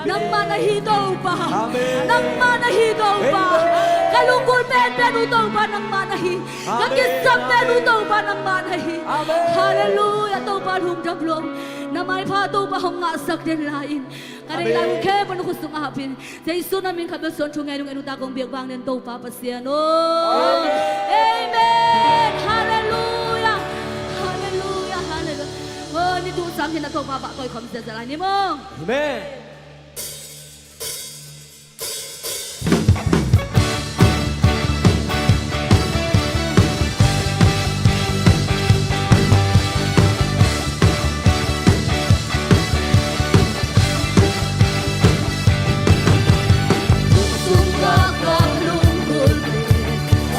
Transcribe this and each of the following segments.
nang manahi daw ba? Nang manahi daw ba? Kalungkol men daw ba nang manahi? Kakisam daw ba nang manahi? Hallelujah daw ba hong dablom? Na may pa daw ba hong ngasak din lain? Karang lang ke pano ko sungapin. Sa iso namin kabeson chungay nung enutagong biyagbang nen daw pa pasyan. Amen. Hallelujah. Hallelujah. Hallelujah. Oh, ni tu sam hin na daw pa ba toy kom sa sala ni mo. Amen. Hãy subscribe cho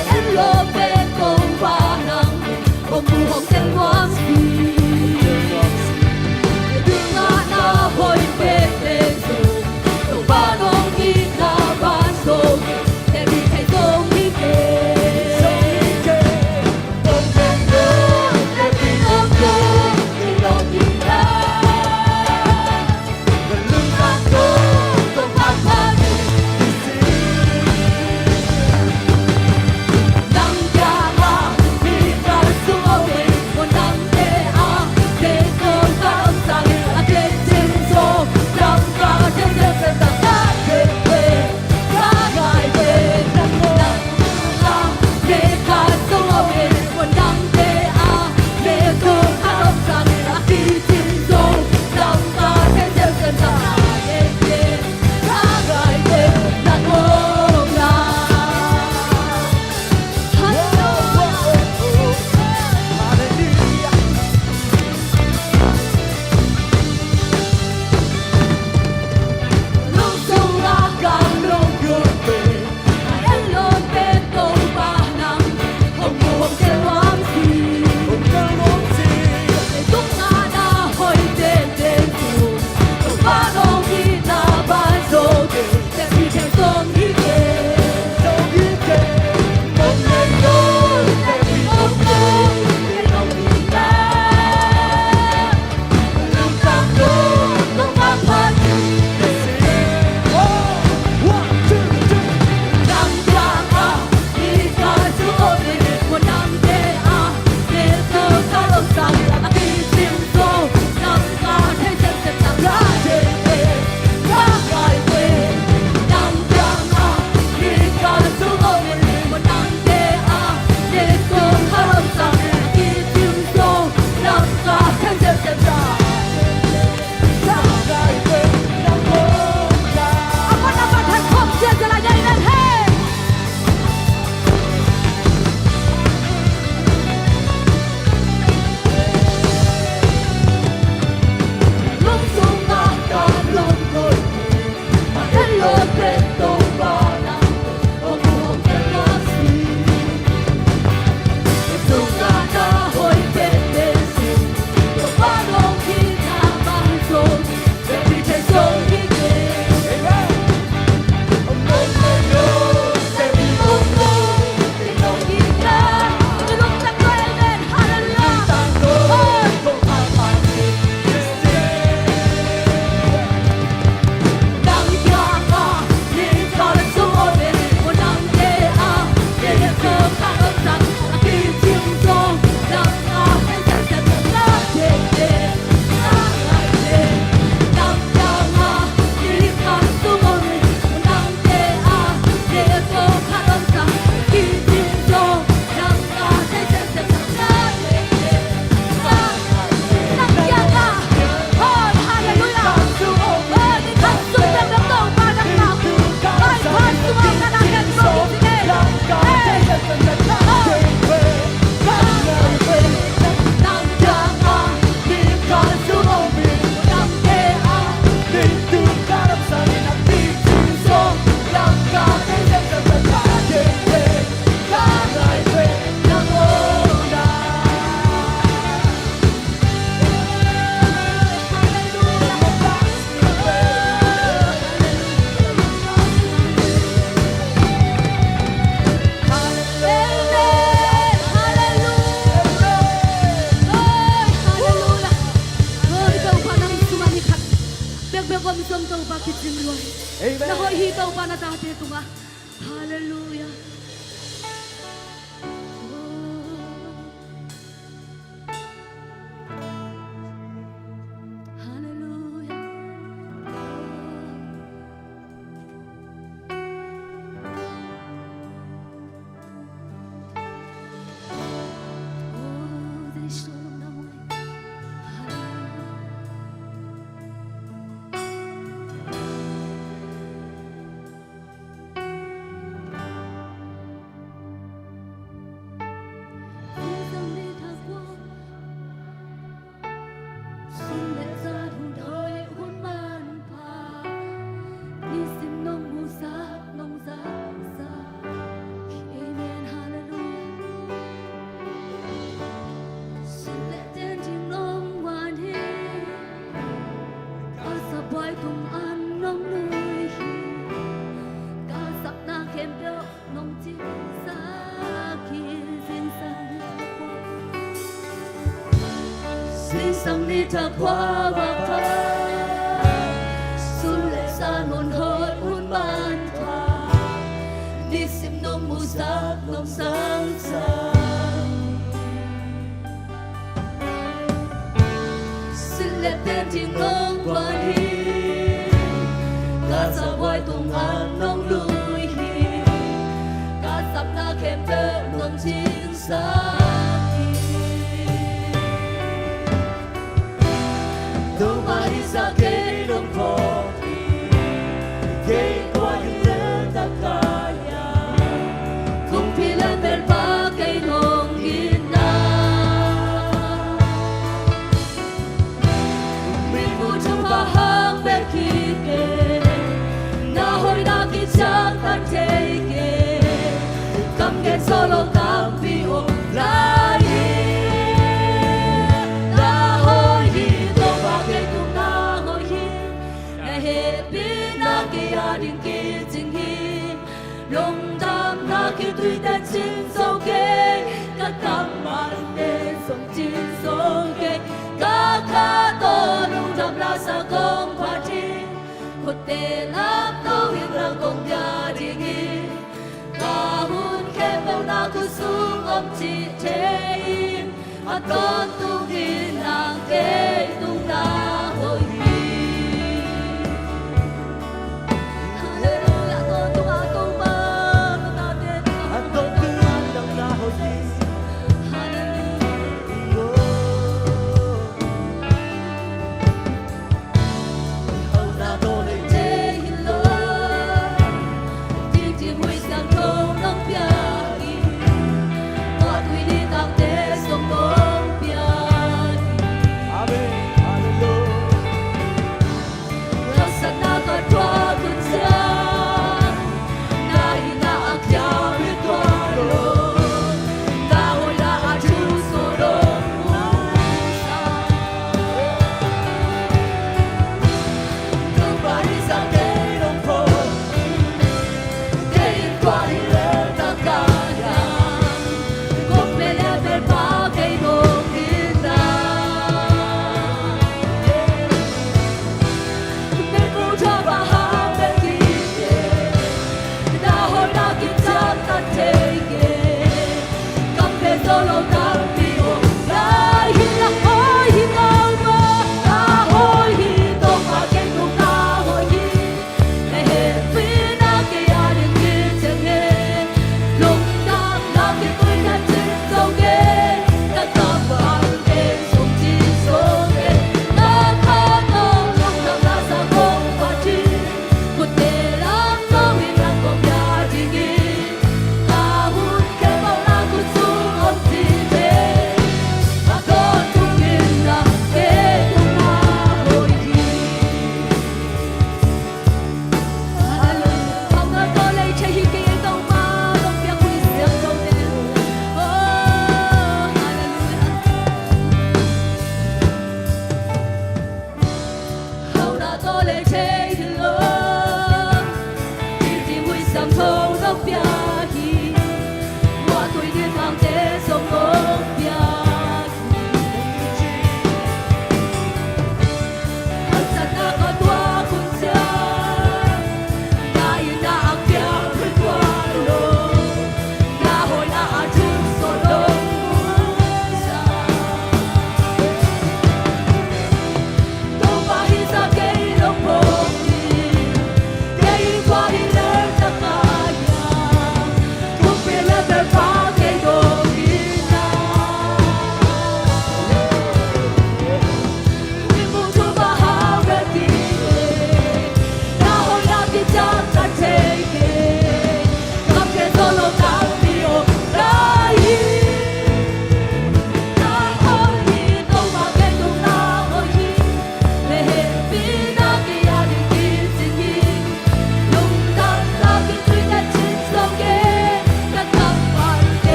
kênh Ghiền Mì Gõ để không bỏ lỡ Nakahitaw pa na dati ito nga. Hallelujah. Hallelujah. Oh, there is so long na muli. Sang ni ta qua bạc thơ xuân lệ xa nôn hơi hôn ban thà đi xem nông mù sắc nông sáng sáng xin lệ tên thiên nông quan hi ca sa voi tung an nông lùi hi ca sắp na kèm tơ nông chín sáng Nobody sa kay nung kopi Kay ko yung natakaya Kung pilang berpa kay nung gina Umimu trong bahang berkike Nahoy nakit siyang kanteke Kamget solo kampi o lahi Nahoy hito bakit kung nahoy 给亚丁给真意，龙当那给对待真手给，个干嘛的送真手给，个卡多龙当拉萨公帕提，可得拉多因拉公亚丁意，个hun ke bao na ku sung om chi te, a ton tu gin ang ke tung na hoi.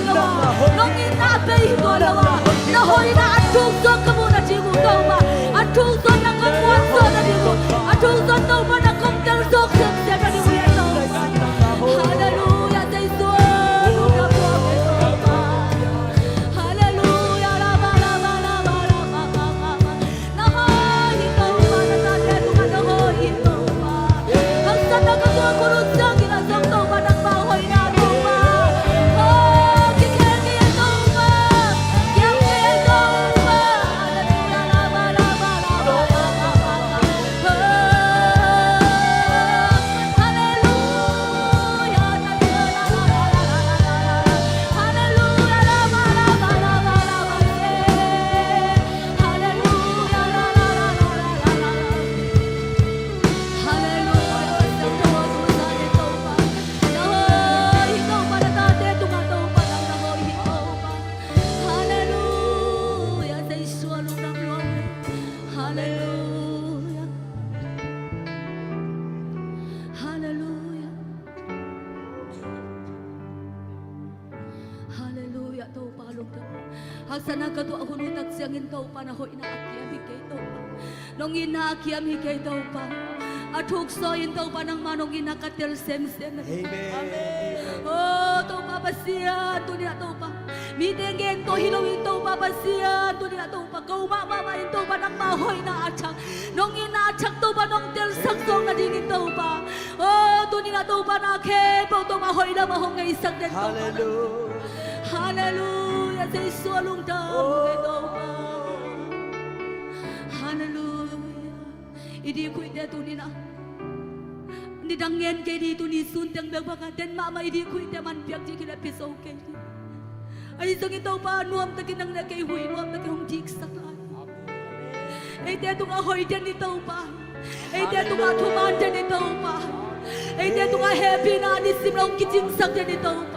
lawa nong inape ito lawa na hoy na atung son kamu na jimu tau ba atung son na kamuan son na jimu atung son tau ba na kong tel sok sem sem na jimu ya tau hallelujah say so hallelujah la ba la ba la ba la ba na hoy ito ba na tade tu ka na hoy ito ba ang sana ka ko kurut sang ina sang tau ba na ba hoy na tau ba sana ka to hunutag siyangin tau pa na hoy na akyam hikay tau pa nong ina akyam hikay tau pa at huksoyin tau pa ng manong ina katil sem-sem amen oh tau pa basiya to nila tau pa midenggen to hilawin tau pa basiya to nila tau pa kaumamamayin tau pa ng mahoy na atsak nong ina atsak tau pa nong tel saksong na dingin tau pa oh to nila tau pa na kepo tau mahoy na mahong ngay isak din tau pa hallelujah say solong tao ito pa hallelujah idi ko ite to nina ni dangyen kay dito ni suntang baka den mama idi ko ite man piak di kila piso kay ay isang ito pa nuam takin nang nakay huy nuam takin hong jik saklan ite to nga hoy den ito pa ite to nga tuman den ito pa ite to nga happy na anisim lang kiting sak den ito pa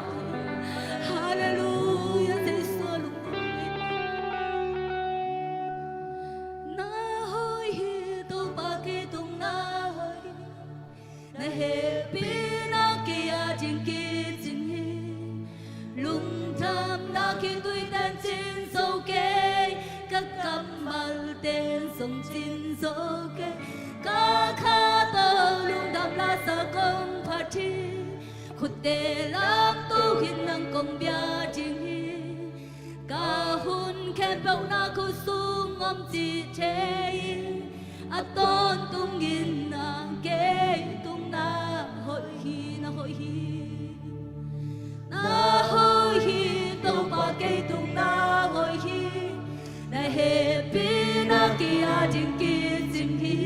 sông chín số kê cá khá tơ lung đam la sa công phá chi khut tê lắm tu hin năng công bia chinh hi cá hun khen bầu na khu sung ngom chi chê a tôn tung nghìn na kê tung na hội hi na hội hi tâu ba kê tung na hội hi na happy na kia jing ki jing hi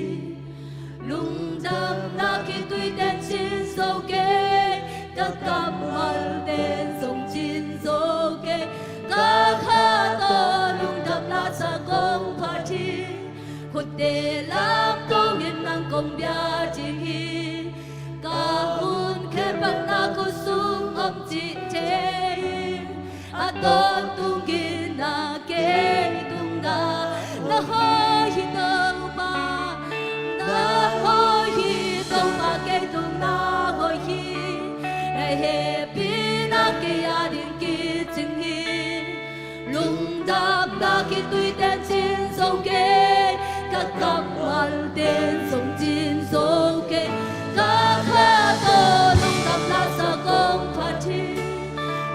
lung dam na ki tui den chin so ke ka kam mal den song chin so ke ka kha to lung dam la sa kong pha chi khut te lam to ngin nang kong bia jing hi ka hun khe bak na ko sung om chi che a ton tung gin na ke na hơi tâu ba cái tung na hơi hi này happy na kia din ki ching hi lung đam na ki tui ten chin sâu ke các cặp mal ten sông chin sâu ke các kha to lung đam la sa công pha chi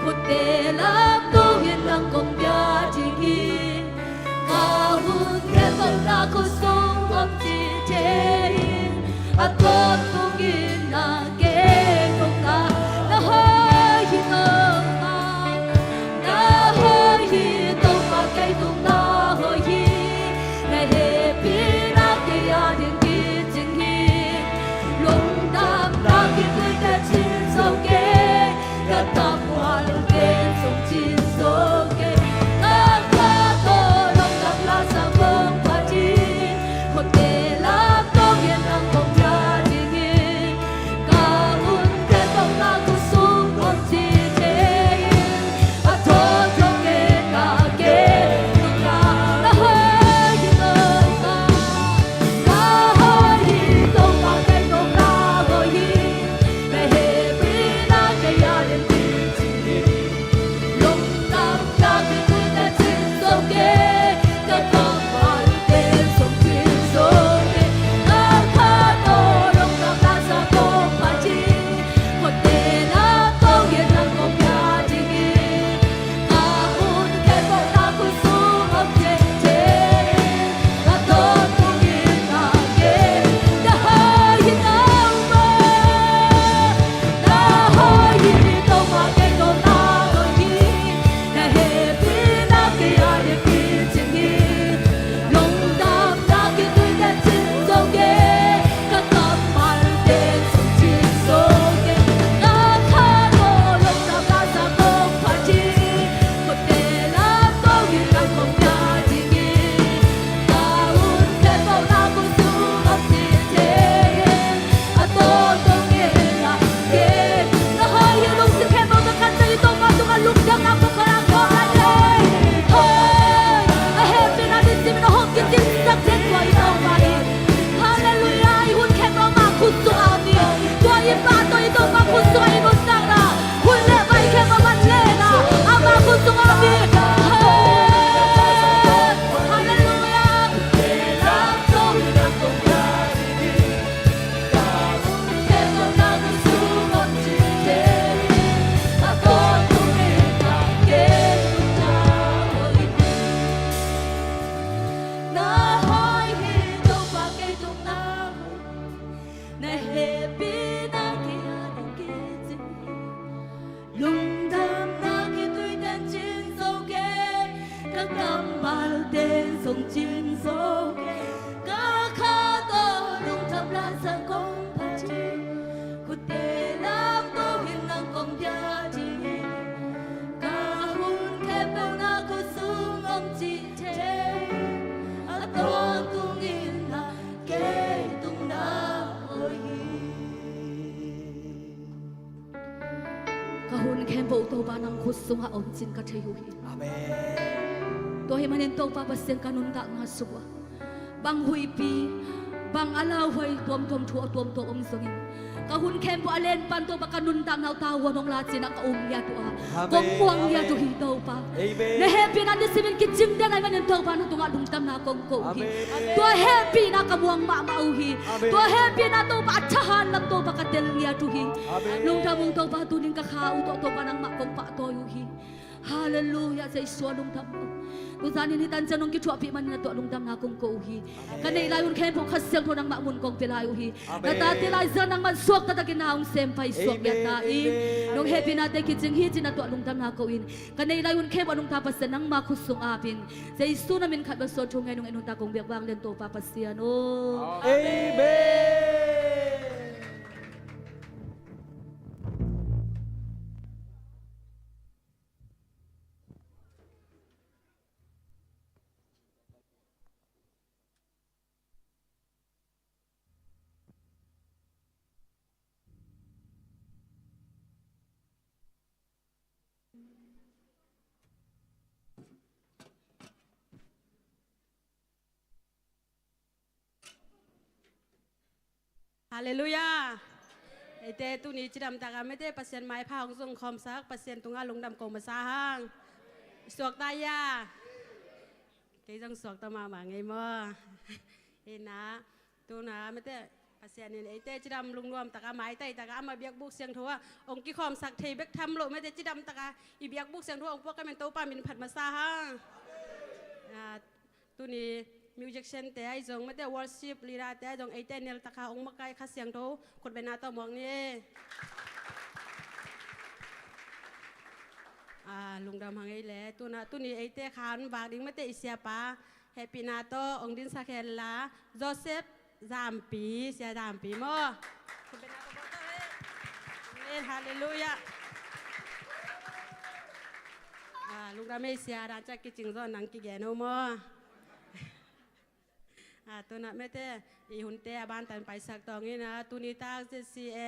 khut te lam tu hiền lang công bia ching hi hun khen bầu na khu sung om chi che a tôn tung in na ke tung na hơi hi tông ba cây tung na hơi hi này happy na ke a din ki ching hi lung đam na ki tui ta chin sâu ke ka tam hoa lung ten sông chin sâu ke na hoy hito pakitong na na happy na kiyanin kitin lung đam na kitoy tan chin sâu kê các cầm mal tên sông chin sâu kê các khá to lung thầm lan sa công phát chi cô tê lam tô hiền năng công gia chi cả hun kẹp bao na cô sung ông chi thế ở to tung yên là kê tung na ơi kahun kembo to ba nang khusung ha om chin ka thayu hi amen to hi manin to pa pasen kanun da nga suwa bang hui pi bang alaw hoy tuam tuam thu tuam to om songin kahun kembo alen pan to ba kanun da ngaw tawa nong la chin ka ya to a kong muang ya to hi to pa ne happy na disimin kitching da ngai manin to pa na tunga dum tam na kong ko hi to happy na ka muang ma ma hi to happy na to pa achahan lam to pa ka tel ya to hi nung ta mong to pa tuning ka khau to pa nang ma kong pa to yu hi hallelujah sa iswa lung tam kung saan ni tan janong ki chuapi man na to lung tam na kong ko hi kanay layon khen po kasyang to nang mamun kong pilayo hi natatilay sa nang mansuak ta taginaong sempay suak yatain nung happy natin kitching hiti na to lung tam na kawin kanay layon khen po anong tapasan nang makusong apin sa isu namin katbaso chungay nung enong takong biyagbang lento papasyan Amen. Hallelujah. Ite tu ni cidam taka mete pasien mai phang sung khom sak pasien tunga lung dam kong masahang. Suak taya. Cái dòng suak ta mà ngay mơ. Ina tu na mete pasien ni ite cidam lung luam taka mai tay taka ama biak buk siang thua. Ong ki khom sak thei bek tham lo mete cidam taka I biak buk siang thua ong pok kamen to pa min phat masahang. Tu ni musician te ai jong mate worship lira te ai jong ai te nel taka ong makai kha siang tho khot bena to mong ni lung dam hang ai le tu ni ai te khan ba ding mate isia pa happy na to ong din sa khen la Joseph Zampi sia Zampi mo khot bena to to he hallelujah lung dam ai sia ra cha ki ching zo nang ki ge no moตัวนั้นไม่เต้อีหุ่นเต้บ้านตันไปสักตองนี้นะตุนิตาเจซีเอ